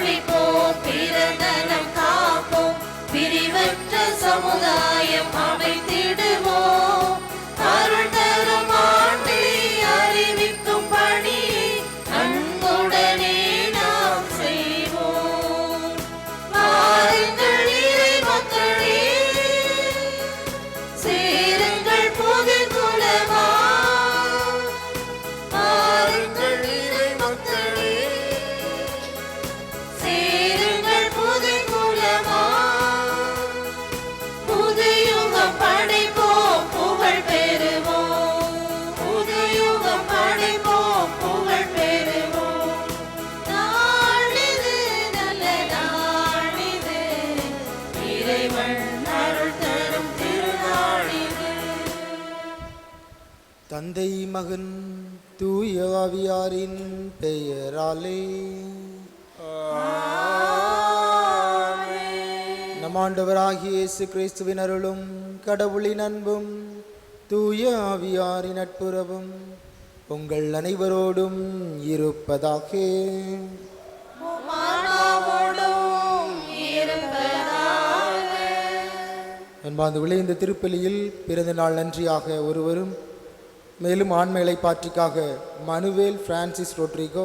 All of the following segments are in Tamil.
அழிப்போம், பிறநலம் காப்போம், பிரிவற்ற சமுதாயம் அமைத்திடுவோம். அருள் தரும் ஆண்டை அறிவிக்கும் பணியை அன்புடனே நாம் செய்வோம். வாருங்கள் இறை மக்களே, சேருங்கள் புது குலமா. வாருங்கள் இறை மக்களே, சேருங்கள் புது குலமா. புது யுகம் படைப்போம், புகழ் பெறுவோம். புது யுகம் படைப்போம், புகழ் பெறுவோம். நாளிது நல்ல நாளிது, இறைவன் அருள் தரும் திருநாளிது. தந்தை மகன் தூய ஆவியாரின் பெயராலே நம் ஆண்டவராகிய இயேசு கிறிஸ்துவின் அருளும் கடவுளின் அன்பும் தூய ஆவியாரின் நட்புறவும் உங்கள் அனைவரோடும் இருப்பதாக. ஆன்மாவோடும் இருப்பதாக. அன்பார்ந்தவர்களே, இந்த திருப்பலியில் பிறந்த நாள் நன்றியாக ஒருவரும், மேலும் ஆண்மைகளை பாற்றிக்காக Manuel Francis Rodrigo,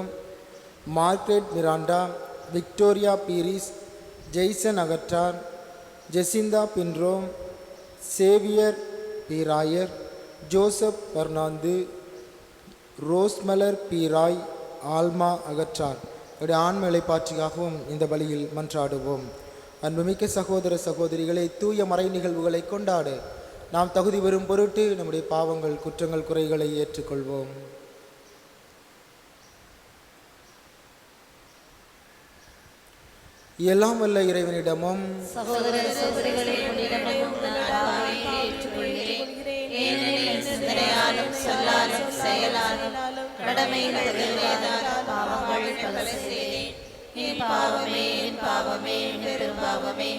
Margaret Miranda, Victoria Peiris, Jason அகற்றார், Jacintha Pinto, Xavier P Rayar, Joseph Fernando, Rosemalar P Roy, Alma அகற்றார் அவருடைய ஆண்மைகளை பாற்றிக்காகவும் இந்த பலியில் மன்றாடுவோம். அன்புமிக்க சகோதர சகோதரிகளை, தூய மறை நிகழ்வுகளை கொண்டாட நாம் தகுதி வரும் பொருட்டு நம்முடைய பாவங்கள், குற்றங்கள், குறைகளை ஏற்றுக்கொள்வோம். எல்லாம் வல்ல இறைவனிடமும் சகோதர சகோதரிகளே, உங்களிடமும் நான் ஏற்றுக்கொள்கிறேன். ஏனெனில் சிந்தனையாலும் சொல்லாலும் செயலாலும் கடமையின் தகுதியாலும் பாவங்கள் பல செய்தேன். என் பாவமே, என் பாவமே, என் பெரும்பாவமே.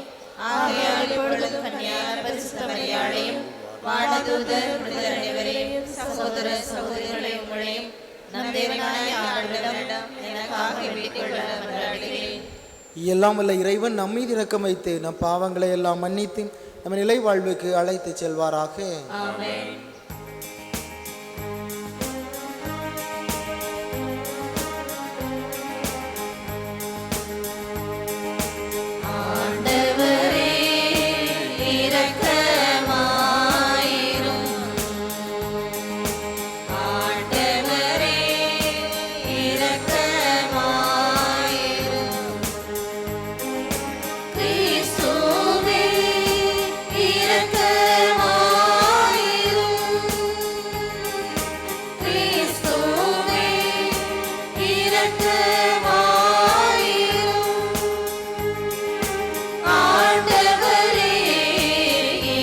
ஆகையால் இப்பொழுது கன்னியான பரிசுத்த மரியாளையும் வானதூதர் புனிதர் அனைவரையும் சகோதர சகோதரிகளை உங்களையும் நம் தேவனாய ஆண்டவரிடம் எனக்காக வேண்டிக் கொள்ள மன்றாடுகிறேன். எல்லாம் வல்ல இறைவன் நம் மீது இரக்கம் வைத்து நம் பாவங்களை எல்லாம் மன்னித்து நம்ம நிலை வாழ்வுக்கு அழைத்து செல்வாராக. ஆமென். ஆண்டவரே இரக்கமாயிரும். ஆண்டவரே இரக்கமாயிரும். கிறிஸ்துவே இரக்கமாயிரும். கிறிஸ்துவே இரக்கமாயிரும். ஆண்டவரே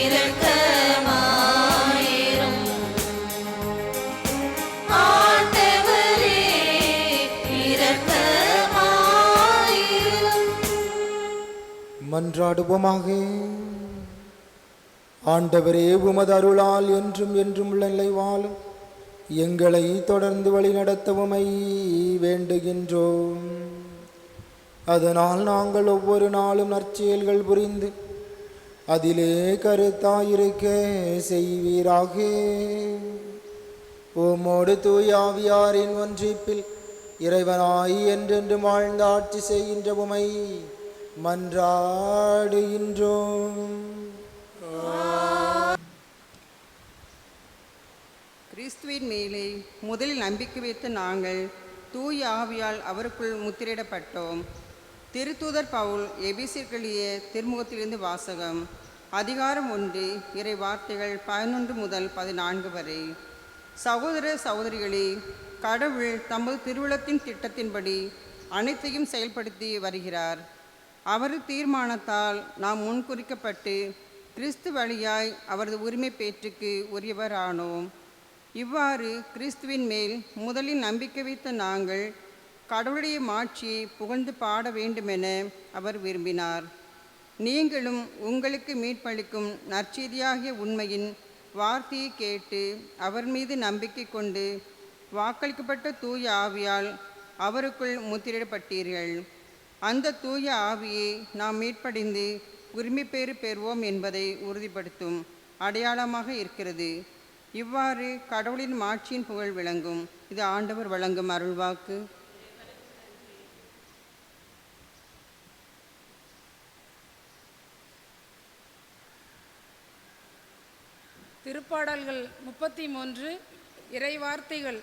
இரக்கமாயிரும். ஆண்டவரே இரக்கமாயிரும். மன்றாடுவோமாக. ஆண்டவரே, உமது அருளால் என்றும் என்றும் உள்ள நிலை வாழும் எங்களை தொடர்ந்து வழி நடத்தவுமை வேண்டுகின்றோம். அதனால் நாங்கள் ஒவ்வொரு நாளும் நற்செயல்கள் புரிந்து அதிலே கருத்தாயிருக்க செய்வீராக. உம்மோடு தூய ஆவியாரின் ஒன்றிப்பில் இறைவனாய் என்றென்று வாழ்ந்து ஆட்சி செய்கின்ற உமை மன்றாடுகின்றோம். கிறிஸ்துவின் மேலே முதலில் நம்பிக்கை வைத்த நாங்கள் தூய ஆவியால் அவருக்குள் முத்திரையிடப்பட்டோம். திருத்தூதர் பவுல் எபேசியர்களிய திருமுகத்திலிருந்து வாசகம். அதிகாரம் 1, இறை வார்த்தைகள் 11 முதல் 14 வரை. சகோதர சகோதரிகளே, கடவுள் தமது திருவுளத்தின் திட்டத்தின்படி அனைத்தையும் செயல்படுத்தி வருகிறார். அவரது தீர்மானத்தால் நாம் முன்குறிக்கப்பட்டு கிறிஸ்து வழியாய் அவரது உரிமை பேற்றுக்கு உரியவரானோம். இவ்வாறு கிறிஸ்துவின் மேல் முதலில் நம்பிக்கை வைத்த நாங்கள் கடவுளுடைய மாட்சியை புகழ்ந்து பாட வேண்டுமென அவர் விரும்பினார். நீங்களும் உங்களுக்கு மீட்பளிக்கும் நற்செய்தியாகிய உண்மையின் வார்த்தையை கேட்டு அவர் மீது நம்பிக்கை கொண்டு வாக்களிக்கப்பட்ட தூய ஆவியால் அவருக்குள் முத்திரிடப்பட்டீர்கள். அந்த தூய ஆவியை நாம் மீட்படைந்து உரிமைப்பேறு பெறுவோம் என்பதை உறுதிப்படுத்தும் அடையாளமாக இருக்கிறது. இவ்வாறு கடவுளின் மாட்சியின் புகழ் விளங்கும். இது ஆண்டவர் வழங்கும் அருள்வாக்கு. திருப்பாடல்கள் 33 இறைவார்த்தைகள்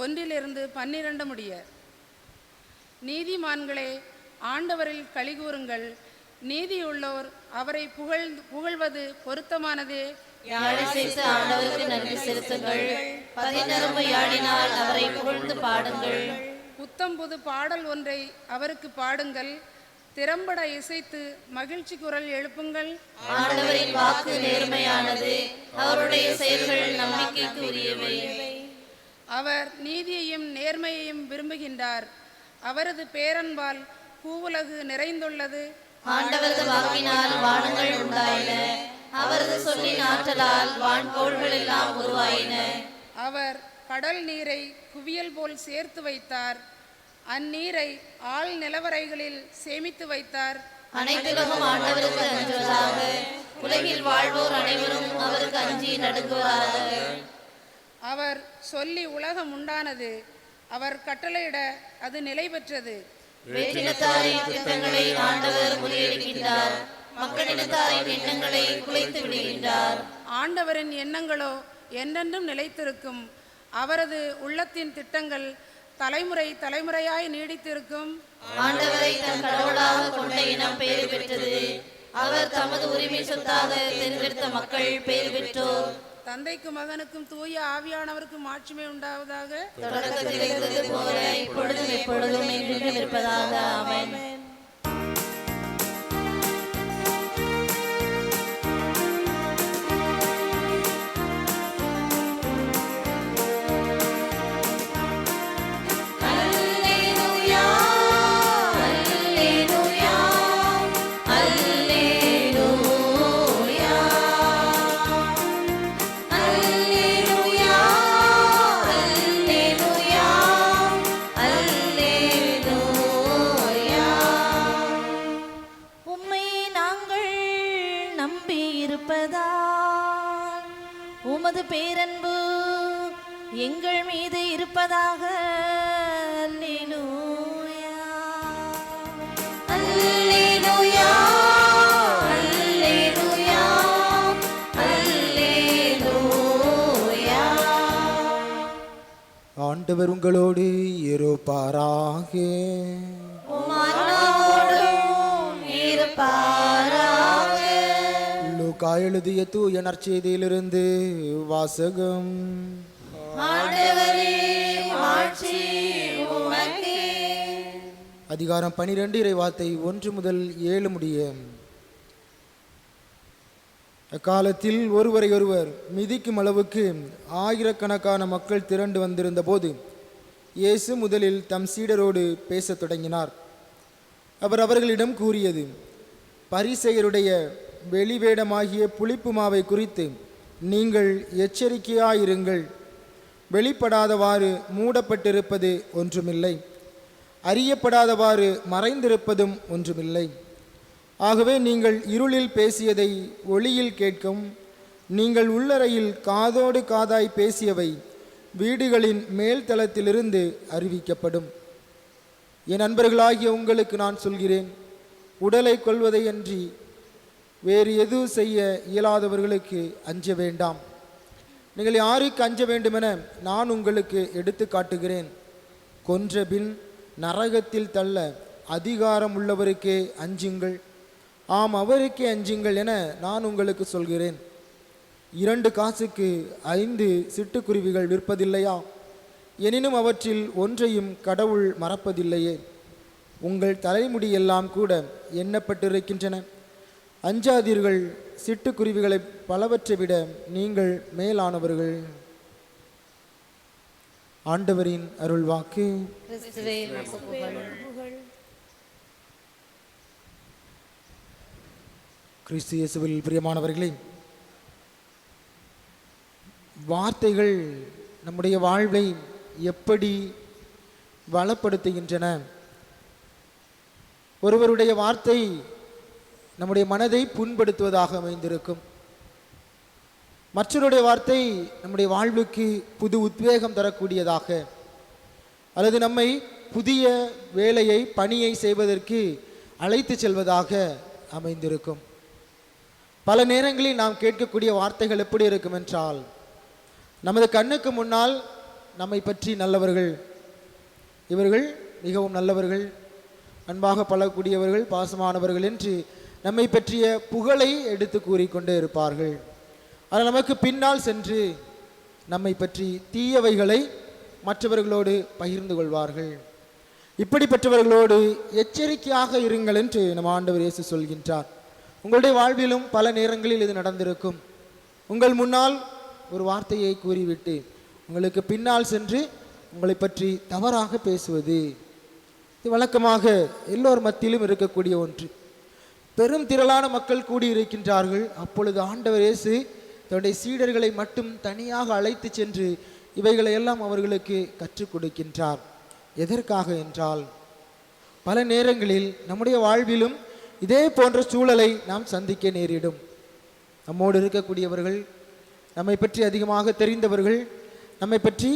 1-12 முடிய. நீதிமான்களே, ஆண்டவரில் களிகூருங்கள். நீதியுள்ளோர் அவரை புகழ்வது பொருத்தமானதே. யாழிசைத்து ஆண்டவருக்கு நன்றி செலுத்துங்கள். பதினரும்பு யாழினால் அவரை புகழ்ந்து பாடுங்கள். புத்தம் புது பாடல் ஒன்றை அவருக்கு பாடுங்கள். திறம்பட இசைத்து மகிழ்ச்சி குரல் எழுப்புங்கள். ஆண்டவரின் வாக்கு நேர்மையானது, அவருடைய செயல்கள் நம்பிக்கைக்கு உரியவை. அவர் நீதியையும் நேர்மையையும் விரும்புகின்றார். அவரது பேரன்பால் பூவுலகு நிறைந்துள்ளது. ஆண்டவரது வாக்கினால் வானங்கள் உண்டாயின, அவரது சொல்லின் ஆற்றலால் வான்கோள்கள் எல்லாம் உருவாயின. அவர் கடல் நீரை குவியல் போல் சேர்த்து வைத்தார். அந்நீரை ஆழ் நிலவரைகளில் சேமித்து வைத்தார். அனைத்துலகும் ஆண்டவருக்கு அஞ்சுவதாக, உலகில் வாழ்வோர் அனைவரும் அவருக்கு அஞ்சி நடுங்குவதாக. அவர் சொல்லி உலகம் உண்டானது. அவர் கட்டளையிட அது நிலை பெற்றது. வேற்றினத்தாரின் திட்டங்களை ஆண்டவர் முறியடிக்கின்றார், மக்களினத்தாரின் எண்ணங்களை குலைத்து விடுகின்றார். ஆண்டவரின் எண்ணங்களோ என்றென்றும் நிலைத்திருக்கும். அவரது உள்ளத்தின் திட்டங்கள் தலைமுறை தலைமுறையாய் நீடித்திருக்கும். ஆண்டவரை தன் கடவுளாக கொண்ட இனம் பெயர் பெற்றது. அவர் தமது உரிமை சொத்தாக தேர்ந்தெடுத்த மக்கள் பெயர் பெற்றோர். தந்தைக்கும் மகனுக்கும் தூய ஆவியானவருக்கும் மாட்சிமை உண்டாவதாக. தொடக்கத்தில் இருந்தது போல இப்பொழுதும் எப்பொழுதும் என்றும் இருப்பதாக. ஆமென். உமது பேரன்பு எங்கள் மீது இருப்பதாக. அல்லேலூயா, அல்லேலூயா, அல்லேலூயா. ஆண்டவர் உங்களோடு இருப்பாராக. உம் ஆன்மாவோடும் இருப்பாராக. லூக்கா எழுதிய தூய நற்செய்தியிலிருந்து வாசகம். ஆண்டவரே, மாட்சி உமக்கே. அதிகாரம் 12 இறைவார்த்தை 1 முதல் 7 முடிய. அக்காலத்தில் ஒருவரை ஒருவர் மிதிக்கும் அளவுக்கு ஆயிரக்கணக்கான மக்கள் திரண்டு வந்திருந்த போது இயேசு முதலில் தம் சீடரோடு பேசத் தொடங்கினார். அவர் அவர்களிடம் கூறியது, பரிசேயருடைய வெளிவேடமாகிய புளிப்பு மாவை குறித்து நீங்கள் எச்சரிக்கையாயிருங்கள். வெளிப்படாதவாறு மூடப்பட்டிருப்பது ஒன்றுமில்லை, அறியப்படாதவாறு மறைந்திருப்பதும் ஒன்றுமில்லை. ஆகவே நீங்கள் இருளில் பேசியதை ஒளியில் கேட்கும், நீங்கள் உள்ளறையில் காதோடு காதாய் பேசியவை வீடுகளின் மேல் தளத்திலிருந்து அறிவிக்கப்படும். என் நண்பர்களாகிய உங்களுக்கு நான் சொல்கிறேன், உடலை கொல்வதை அன்றி வேறு எது செய்ய இயலாதவர்களுக்கு அஞ்ச வேண்டாம். நீங்கள் யாருக்கு அஞ்ச வேண்டுமென நான் உங்களுக்கு எடுத்து காட்டுகிறேன். கொன்ற பின் நரகத்தில் தள்ள அதிகாரம் உள்ளவருக்கே அஞ்சுங்கள், ஆம் அவருக்கே அஞ்சுங்கள் என நான் உங்களுக்கு சொல்கிறேன். 2 காசுக்கு 5 சிட்டுக்குருவிகள் விற்பதில்லையா? எனினும் அவற்றில் ஒன்றையும் கடவுள் மறப்பதில்லையே. உங்கள் தலைமுடியெல்லாம் கூட எண்ணப்பட்டிருக்கின்றன. அஞ்சாதீர்கள், சிட்டுக்குருவிகளை பலவற்றை விட நீங்கள் மேலானவர்கள். ஆண்டவரின் அருள்வாக்கு. கிறிஸ்துவே உமக்கு புகழ். கிறிஸ்து இயேசுவில் பிரியமானவர்களே, வார்த்தைகள் நம்முடைய வாழ்வை எப்படி வளப்படுத்துகின்றன? ஒருவருடைய வார்த்தை நம்முடைய மனதை புண்படுத்துவதாக அமைந்திருக்கும். மற்றவருடைய வார்த்தை நம்முடைய வாழ்வுக்கு புது உத்வேகம் தரக்கூடியதாக, அல்லது நம்மை புதிய வேலையை பணியை செய்வதற்கு அழைத்து செல்வதாக அமைந்திருக்கும். பல நேரங்களில் நாம் கேட்கக்கூடிய வார்த்தைகள் எப்படி இருக்கும் என்றால், நமது கண்ணுக்கு முன்னால் நம்மை பற்றி நல்லவர்கள், இவர்கள் மிகவும் நல்லவர்கள், அன்பாக பழகக்கூடியவர்கள், பாசமானவர்கள் என்று நம்மை பற்றிய புகழை எடுத்து கூறிக்கொண்டே இருப்பார்கள். ஆனால் நமக்கு பின்னால் சென்று நம்மை பற்றி தீயவைகளை மற்றவர்களோடு பகிர்ந்து கொள்வார்கள். இப்படிப்பட்டவர்களோடு எச்சரிக்கையாக இருங்கள் என்று நம் ஆண்டவர் இயேசு சொல்கின்றார். உங்களுடைய வாழ்விலும் பல நேரங்களில் இது நடந்திருக்கும். உங்கள் முன்னால் ஒரு வார்த்தையை கூறிவிட்டு உங்களுக்கு பின்னால் சென்று உங்களை பற்றி தவறாக பேசுவது இது வழக்கமாக எல்லோர் மத்தியிலும் இருக்கக்கூடிய ஒன்று. பெரும் திரளான மக்கள் கூடியிருக்கின்றார்கள். அப்பொழுது ஆண்டவர் இயேசு தன்னுடைய சீடர்களை மட்டும் தனியாக அழைத்து சென்று இவைகளை எல்லாம் அவர்களுக்கு கற்றுக் கொடுக்கின்றார். எதற்காக என்றால், பல நேரங்களில் நம்முடைய வாழ்விலும் இதே போன்ற சூழலை நாம் சந்திக்க நேரிடும். நம்மோடு இருக்கக்கூடியவர்கள், நம்மை பற்றி அதிகமாக தெரிந்தவர்கள், நம்மை பற்றி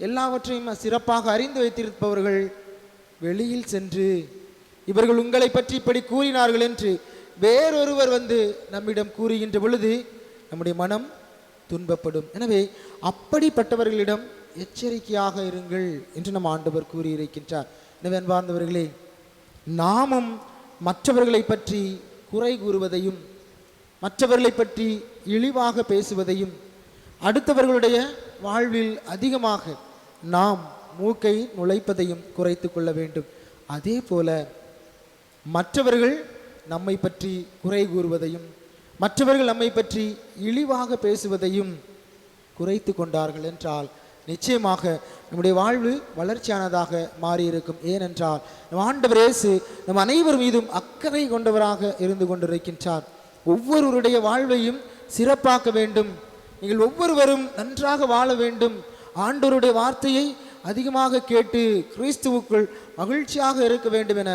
எல்லாவற்றையும் சிறப்பாக அறிந்து வைத்திருப்பவர்கள் வெளியில் சென்று இவர்கள் உங்களை பற்றி இப்படி கூறினார்கள் என்று வேறொருவர் வந்து நம்மிடம் கூறுகின்ற பொழுது நம்முடைய மனம் துன்பப்படும். எனவே அப்படிப்பட்டவர்களிடம் எச்சரிக்கையாக இருங்கள் என்று நம் ஆண்டவர் கூறியிருக்கின்றார். எனவே அன்பார்ந்தவர்களே, நாமும் மற்றவர்களை பற்றி குறை கூறுவதையும் மற்றவர்களை பற்றி இழிவாக பேசுவதையும் அடுத்தவர்களுடைய வாழ்வில் அதிகமாக நாம் மூக்கை நுழைப்பதையும் குறைத்து கொள்ள வேண்டும். அதே போல மற்றவர்கள் நம்மை பற்றி குறை கூறுவதையும் மற்றவர்கள் நம்மை பற்றி இழிவாக பேசுவதையும் குறைத்து கொண்டார்கள் என்றால் நிச்சயமாக நம்முடைய வாழ்வு வளர்ச்சியானதாக மாறியிருக்கும். ஏனென்றால் நம் ஆண்டவர் இயேசு நம் அனைவர் மீதும் அக்கறை கொண்டவராக இருந்து கொண்டிருக்கின்றார். ஒவ்வொருவருடைய வாழ்வையும் சிறப்பாக்க வேண்டும். நீங்கள் ஒவ்வொருவரும் நன்றாக வாழ வேண்டும். ஆண்டவருடைய வார்த்தையை அதிகமாக கேட்டு கிறிஸ்துவுக்குள் மகிழ்ச்சியாக இருக்க வேண்டும் என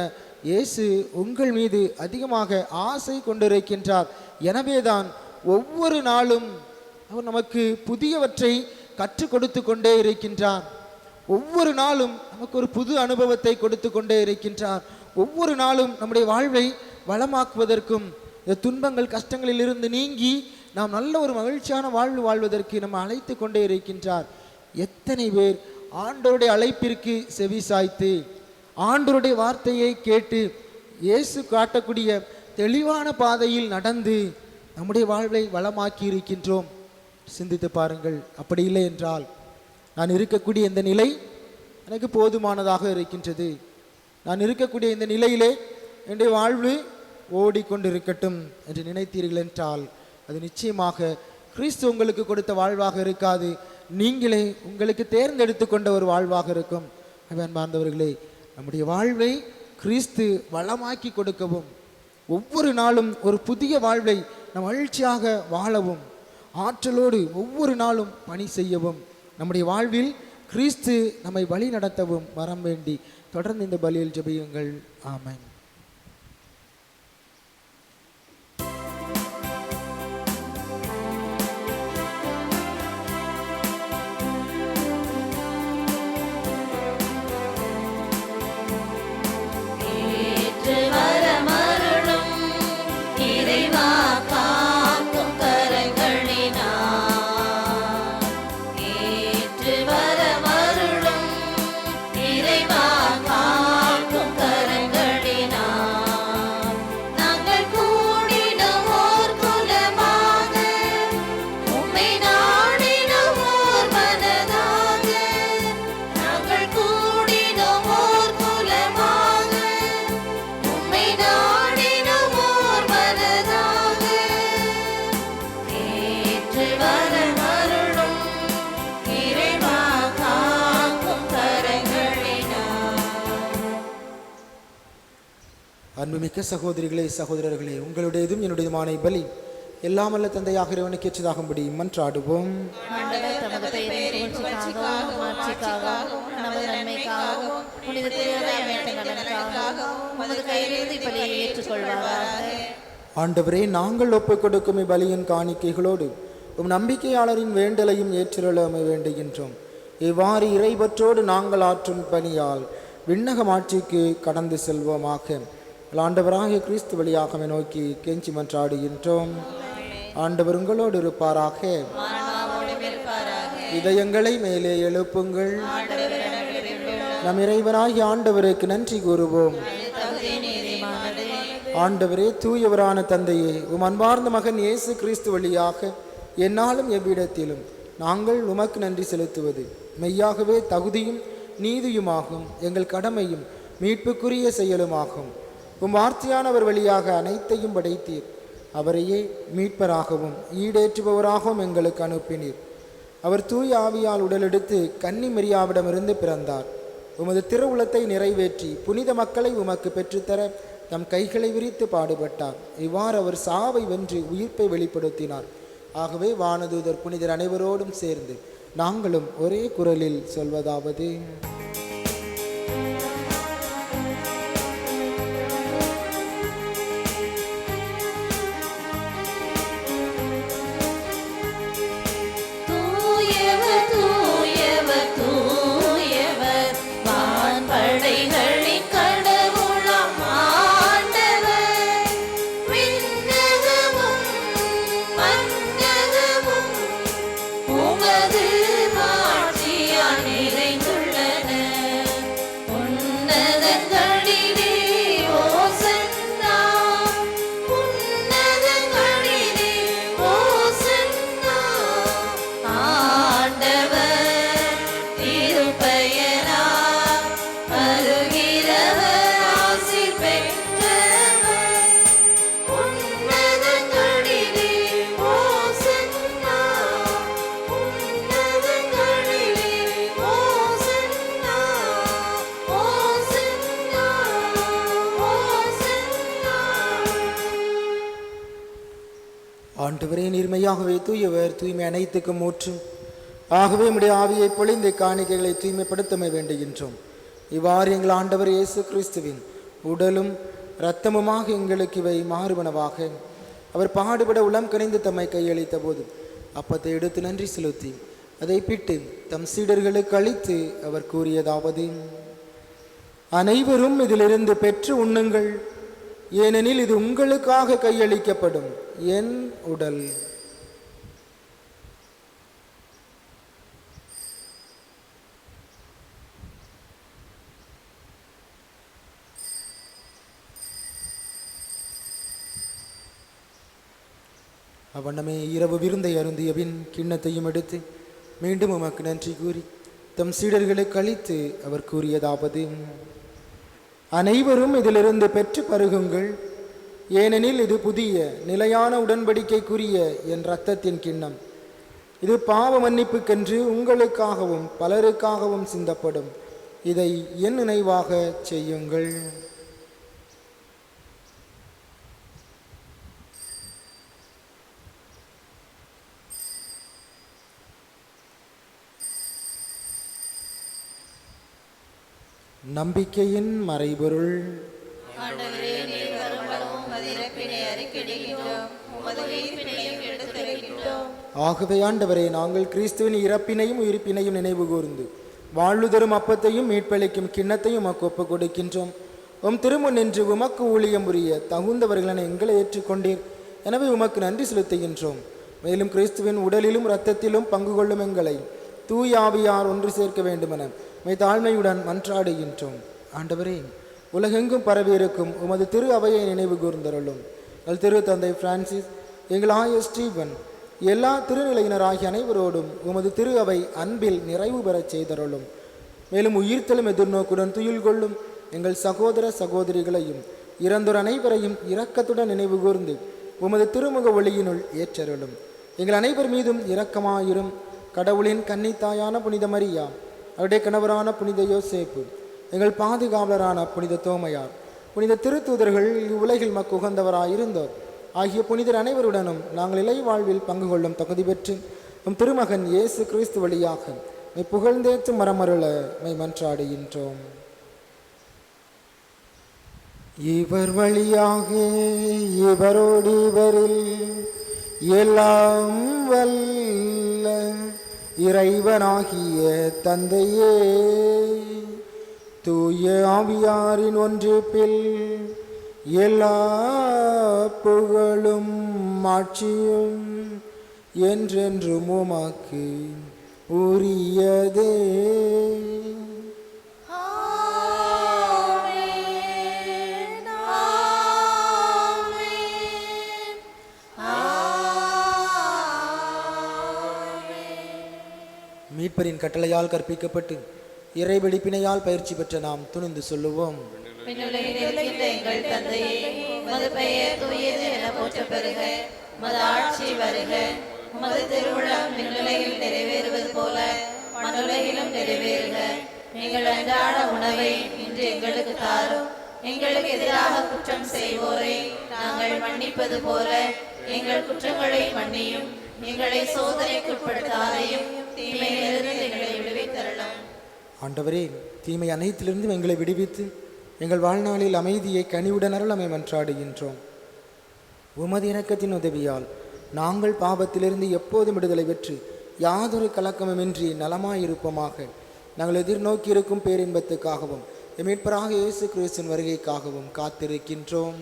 இயேசு உங்கள் மீது அதிகமாக ஆசை கொண்டிருக்கின்றார். எனவேதான் ஒவ்வொரு நாளும் அவர் நமக்கு புதியவற்றை கற்றுக் கொடுத்து கொண்டே இருக்கின்றார். ஒவ்வொரு நாளும் நமக்கு ஒரு புது அனுபவத்தை கொடுத்து கொண்டே இருக்கின்றார். ஒவ்வொரு நாளும் நம்முடைய வாழ்வை வளமாக்குவதற்கும் இந்த துன்பங்கள் கஷ்டங்களில் இருந்து நீங்கி நாம் நல்ல ஒரு மகிழ்ச்சியான வாழ்வு வாழ்வதற்கு நம்ம அழைத்து கொண்டே இருக்கின்றார். எத்தனை பேர் ஆண்டவருடைய அழைப்பிற்கு செவி சாய்த்து ஆண்டவருடைய வார்த்தையை கேட்டு இயேசு காட்டக்கூடிய தெளிவான பாதையில் நடந்து நம்முடைய வாழ்வை வளமாக்கி இருக்கின்றோம். சிந்தித்து பாருங்கள். அப்படி இல்லை என்றால், நான் இருக்கக்கூடிய இந்த நிலை எனக்கு போதுமானதாக இருக்கின்றது, நான் இருக்கக்கூடிய இந்த நிலையிலே என்னுடைய வாழ்வு ஓடிக்கொண்டிருக்கட்டும் என்று நினைத்தீர்கள் என்றால் அது நிச்சயமாக கிறிஸ்து உங்களுக்கு கொடுத்த வாழ்வாக இருக்காது. நீங்களே உங்களுக்கு தேர்ந்தெடுத்து கொண்ட ஒரு வாழ்வாக இருக்கும். அன்பார்ந்தவர்களே, நம்முடைய வாழ்வை கிறிஸ்து வளமாக்கி கொடுக்கவும் ஒவ்வொரு நாளும் ஒரு புதிய வாழ்வை நம் மகிழ்ச்சியாக வாழவும் ஆற்றலோடு ஒவ்வொரு நாளும் பணி செய்யவும் நம்முடைய வாழ்வில் கிறிஸ்து நம்மை வழி நடத்தவும் வரம் வேண்டி தொடர்ந்து இந்த பலியில் ஜெபியுங்கள். ஆமென். அன்புமிக்க சகோதரிகளே, சகோதரர்களே, உங்களுடையதும் என்னுடையதுமான பலி எல்லாம் அல்ல தந்தையாக இறைவனுக்கு ஏற்றதாகும்படி மன்றாடுவோம். ஆண்டவர் தமது பெயரின் புகழ்ச்சிக்காகவும் மாட்சிக்காகவும் நமது நன்மைக்காகவும் புனித திருவை அமைத்த நலனுக்காகவும் உமது கையிலிருந்து இப்பலியை ஏற்றுக்கொள்வாராக. ஆண்டவரே, நாங்கள் ஒப்புக் கொடுக்கும் இப்பலியின் காணிக்கைகளோடு நம்பிக்கையாளரின் வேண்டலையும் ஏற்றுள்ளமை வேண்டுகின்றோம். இவ்வாறு இறைவற்றோடு நாங்கள் ஆற்றும் பணியால் விண்ணக ஆட்சிக்கு கடந்து செல்வோமாக. ஆண்டவராகிய கிறிஸ்து வழியாக நோக்கி கெஞ்சி மன்றாடுகின்றோம். ஆண்டவர் உங்களோடு இருப்பாராக. இதயங்களை மேலே எழுப்புங்கள். நம் இறைவனாகிய ஆண்டவருக்கு நன்றி கூறுவோம். ஆண்டவரே, தூயவரான தந்தையே, அன்பார்ந்த மகன் இயேசு கிறிஸ்து வழியாக என்னாலும் எவ்விடத்திலும் நாங்கள் உமக்கு நன்றி செலுத்துவது மெய்யாகவே தகுதியும் நீதியுமாகும், எங்கள் கடமையும் மீட்புக்குரிய செயலுமாகும். வார்த்தையானவர் வழியாக அனைத்தையும் படைத்தீர். அவரையே மீட்பராகவும் ஈடேற்றுபவராகவும் எங்களுக்கு அனுப்பினீர். அவர் தூய ஆவியால் உடலெடுத்து கன்னி மரியாவிடமிருந்து பிறந்தார். உமது திருவுளத்தை நிறைவேற்றி புனித மக்களை உமக்கு பெற்றுத்தர தம் கைகளை விரித்து பாடுபட்டார். இவ்வாறு அவர் சாவை வென்று உயிர்ப்பை வெளிப்படுத்தினார். ஆகவே வானதூதர் புனிதர் அனைவரோடும் சேர்ந்து நாங்களும் ஒரே குரலில் சொல்வதாவது: ஆண்டவரே, நீர்மையாகவே தூயவர், தூய்மை அனைத்துக்கும் ஊற்றும். ஆகவே உம்முடைய ஆவியை பொழிந்து காணிக்கைகளை தூய்மைப்படுத்தமை வேண்டுகின்றோம். இவ்வாறு எங்கள் ஆண்டவர் இயேசு கிறிஸ்துவின் உடலும் இரத்தமுமாக எங்களுக்கு இவை மாறுபனவாக. அவர் பாடுபட உளம் கனிந்து தம்மை கையளித்த போது அப்பத்தை எடுத்து நன்றி செலுத்தி அதை பிட்டு தம் சீடர்களுக்கு அளித்து அவர் கூறியதாவது: அனைவரும் இதிலிருந்து பெற்று உண்ணுங்கள், ஏனெனில் இது உங்களுக்காக கையளிக்கப்படும் என் உடல். அவ்வண்ணமே இரவு விருந்தை அருந்திய பின் கிண்ணத்தையும் எடுத்து மீண்டும் உமக்கு நன்றி கூறி தம் சீடர்களுக்கு அளித்து அவர் கூறியதாவது: அனைவரும் இதிலிருந்து பெற்று பருகுங்கள், ஏனெனில் இது புதிய நிலையான உடன்படிக்கைக்குரிய என் இரத்தத்தின் கிண்ணம். இது பாவ மன்னிப்புக்கென்று உங்களுக்காகவும் பலருக்காகவும் சிந்தப்படும். இதை என் நினைவாக செய்யுங்கள். நம்பிக்கையின் மறைபொருள். ஆகவே ஆண்டவரே, நாங்கள் கிறிஸ்துவின் இறப்பினையும் உயிர்ப்பினையும் நினைவு கூர்ந்து வாழ்வு தரும் அப்பத்தையும் மீட்பளிக்கும் கிண்ணத்தையும் உமக்கு ஒப்புக் கொடுக்கின்றோம். உம் திருமுன் நின்று உமக்கு ஊழியம் புரிய தகுந்தவர்களென எங்களை ஏற்றுக்கொண்டீர். எனவே உமக்கு நன்றி செலுத்துகின்றோம். மேலும் கிறிஸ்துவின் உடலிலும் இரத்தத்திலும் பங்கு கொள்ளும் எங்களை தூய ஆவியார் ஒன்று சேர்க்க வேண்டுமென தாழ்மையுடன் மன்றாடுகின்றோம். ஆண்டவரே, உலகெங்கும் பரவியிருக்கும் உமது திரு அவையை நினைவு கூர்ந்தருளும். திரு தந்தை பிரான்சிஸ், எங்கள் ஆயர் ஸ்டீபன், எல்லா திருநிலையினராகிய அனைவரோடும் உமது திரு அவை அன்பில் நிறைவு பெறச் செய்தருளும். மேலும் உயிர்த்தலும் எதிர்நோக்குடன் துயில் கொள்ளும் எங்கள் சகோதர சகோதரிகளையும் இறந்தோர் அனைவரையும் இரக்கத்துடன் நினைவு கூர்ந்து உமது திருமுக ஒளியினுள் ஏற்றருளும். எங்கள் அனைவர் மீதும் இரக்கமாயிரும். கடவுளின் கன்னித்தாயான புனித மரியா, அவருடைய கணவரான புனித யோசேப்பு, எங்கள் பாதுகாவலரான புனித தோமையார், புனித திருத்தூதர்கள் இவ்வுலகில் மக்கு உகந்தவராயிருந்தோர், ஆகிய புனிதர் அனைவருடனும் நாங்கள் இலை வாழ்வில் பங்கு கொள்ளும் தகுதி பெற்று உம் திருமகன் இயேசு கிறிஸ்து வழியாக மெய் புகழ்ந்தேற்று மரமருள மெய் மன்றாடுகின்றோம். இவர் வழியாக இவரோடு இவரில் எல்லாம் வல்ல இறைவனாகிய தந்தையே, தூய ஆவியாரின் ஒன்றிப்பில் எல்லா புகழும் ஆட்சியும் என்றென்றும் உமக்கு உரியதே. மீட்பரின் கட்டளையால் கற்பிக்கப்பட்டு இறைவெளிப்பினையால் பயிற்சி பெற்ற நாம் துணிந்து சொல்லுவோம். விண்ணுலகில் இருக்கின்ற எங்கள் தந்தையே, உமது பெயர் தூயது என போற்றப் பெறுக. உமது ஆட்சி வருக. உமது திருவுளம் விண்ணுலகில் நிறைவேறுவது போல மண்ணுலகிலும் நிறைவேறுக. எங்கள் அன்றாட உணவை இன்று எங்களுக்கு தாரும். எங்களுக்கு எதிராக குற்றம் செய்வோரை நாங்கள் மன்னிப்பது போல எங்கள் குற்றங்களை மன்னியும். எங்களை சோதனைக்குட்படுத்தாதையும் தீமையிலிருந்து எங்களை விடுவித்தரலாம். ஆண்டவரே, தீமை அனைத்திலிருந்தும் எங்களை விடுவித்து எங்கள் வாழ்நாளில் அமைதியை கனிவுடன் அருளமை மன்றாடுகின்றோம். உமது இரக்கத்தின் உதவியால் நாங்கள் பாவத்திலிருந்து எப்போதும் விடுதலை பெற்று யாதொரு கலக்கமுமின்றி நலமாயிருப்போமாக. நாங்கள் எதிர்நோக்கி இருக்கும் பேரின்பத்துக்காகவும் மீட்பராக இயேசு கிறிஸ்துவின் வருகைக்காகவும் காத்திருக்கின்றோம்.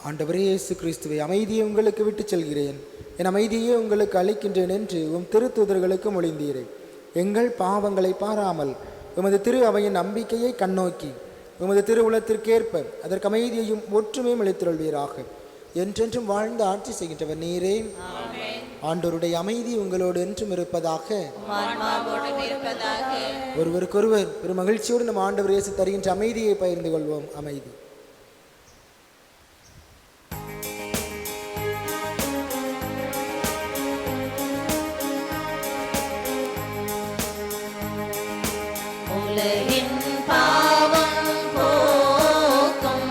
ஆண்டவரே இயேசு கிறிஸ்துவை, அமைதியை உங்களுக்கு விட்டு செல்கிறேன், என் அமைதியை உங்களுக்கு அளிக்கின்றேன் என்று உம் திருத்தூதர்களுக்கு மொழிந்தீரேன். எங்கள் பாவங்களை பாராமல் உமது திரு அவையின் நம்பிக்கையை கண்ணோக்கி உமது திருவுளத்திற்கேற்ப அதற்கு அமைதியையும் ஒற்றுமையும் அளித்துள்வீராக. என்றென்றும் வாழ்ந்து ஆட்சி செய்கின்றவர் நீரே. ஆண்டவருடைய அமைதி உங்களோடு என்றும் இருப்பதாக. ஒருவருக்கொருவர் ஒரு மகிழ்ச்சியோடு நம் ஆண்டவர் இயேசு தருகின்ற அமைதியை பகிர்ந்து கொள்வோம். அமைதி. உலகின் பாவம் போக்கும்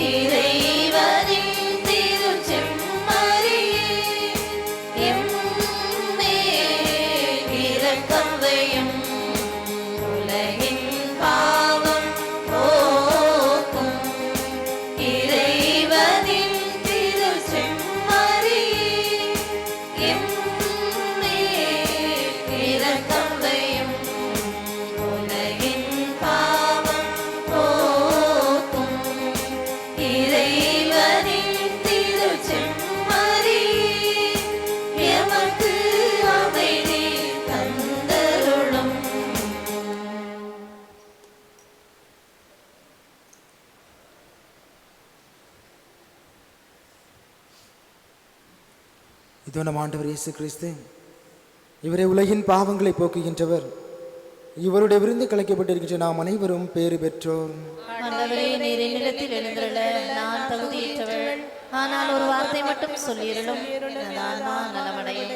இறைவனின் திருச்செம்மறியே, எம்மேல் இரக்கம் வையும். உலகின் பாவம் போக்கும் இறைவனின் திருச்செம்மறியே, எம்மேல் இரக்கம் வையும். இதோ நம் ஆண்டவர் இயேசு கிறிஸ்து, இவரே உலகின் பாவங்களை போக்குகின்றவர். இவருடைய விருந்து கலைக்கப்பட்டிருக்கின்ற நாம் அனைவரும் பேறு பெற்றோர். ஆண்டவரே, நீர் என்னிடத்தில் எழுந்தருள நான் தகுதியற்றவள். ஆனால் ஒரு வார்த்தை மட்டும் சொல்லியருளும், நான் நலமடையும்.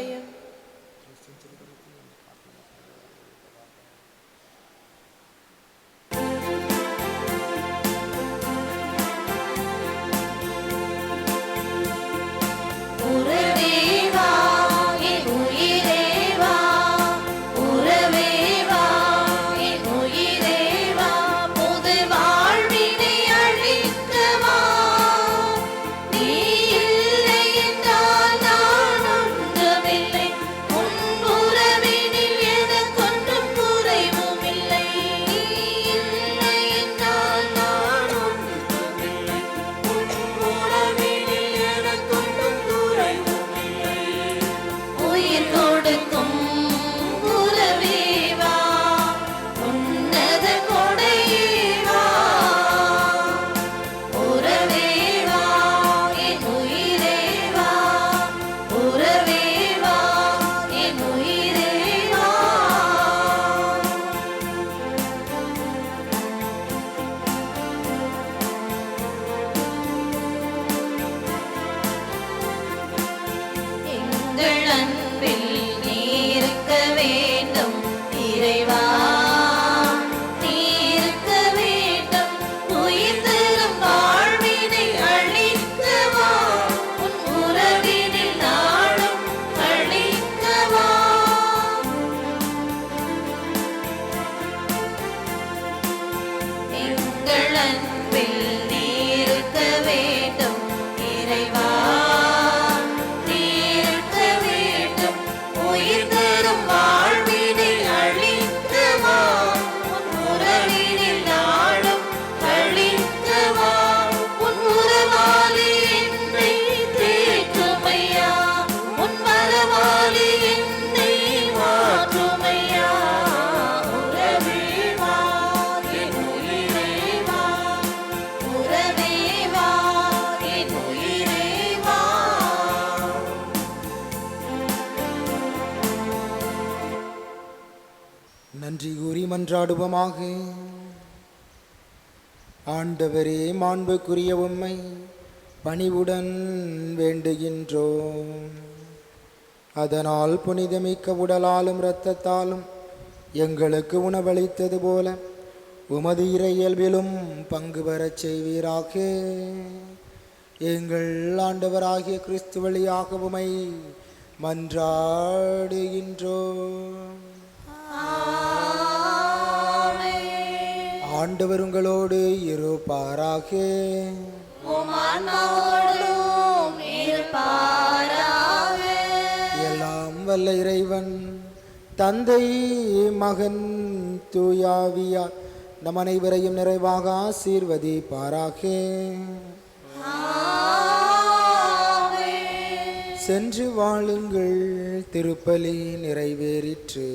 நீ இருக்க வேண்டும் உயிர் மன்றாடுவோமாக. ஆண்டவரே, மாண்புக்குரிய உம்மை பணிவுடன் வேண்டுகின்றோம். அதனால் புனிதமிக்க உடலாலும் இரத்தத்தாலும் எங்களுக்கு உணவளித்தது போல உமது இறை இயல்பிலும் பங்கு பெறச் செய்வீராக. எங்கள் ஆண்டவராகிய கிறிஸ்து வழியாக உம்மை மன்றாடுகின்றோம். ஆண்டவர் உங்களோடு இருப்பாராக. எல்லாம் வல்ல இறைவன் தந்தை, மகன், தூயாவியார் நம் அனைவரையும் நிறைவாக ஆசீர்வதிப்பாராக. சென்று வாழுங்கள், திருப்பலி நிறைவேறிற்று.